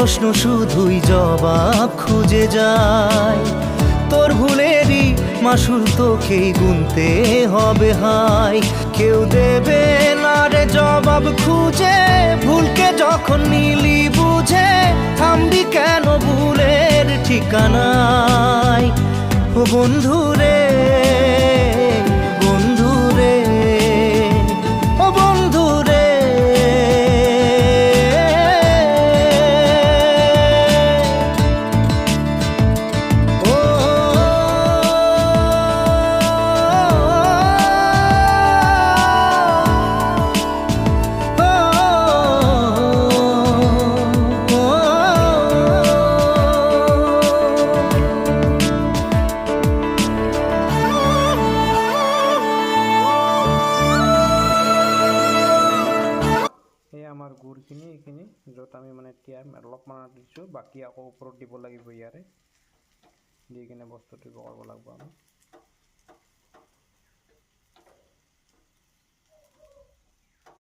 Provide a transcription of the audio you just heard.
প্রশ্ন শুধুই জবাব খুঁজে যায়। তোর ভুলেরই মাসুল তোকেই গুনতে হবে হাই। কেউ দেবে না রে জবাব খুঁজে, ভুলকে যখন নিলি বুঝে থামবি কেন ভুলের ঠিকানায়। ও বন্ধু রে, বন্ধু রে, ও বন্ধু রে। আমাৰ গুড়খিনি এইখিনি য'ত আমি মানে এতিয়া অলপমান দিছোঁ, বাকী আকৌ ওপৰত দিব লাগিব। ইয়াৰে দি কিনে বস্তুটো কৰিব লাগিব আমি।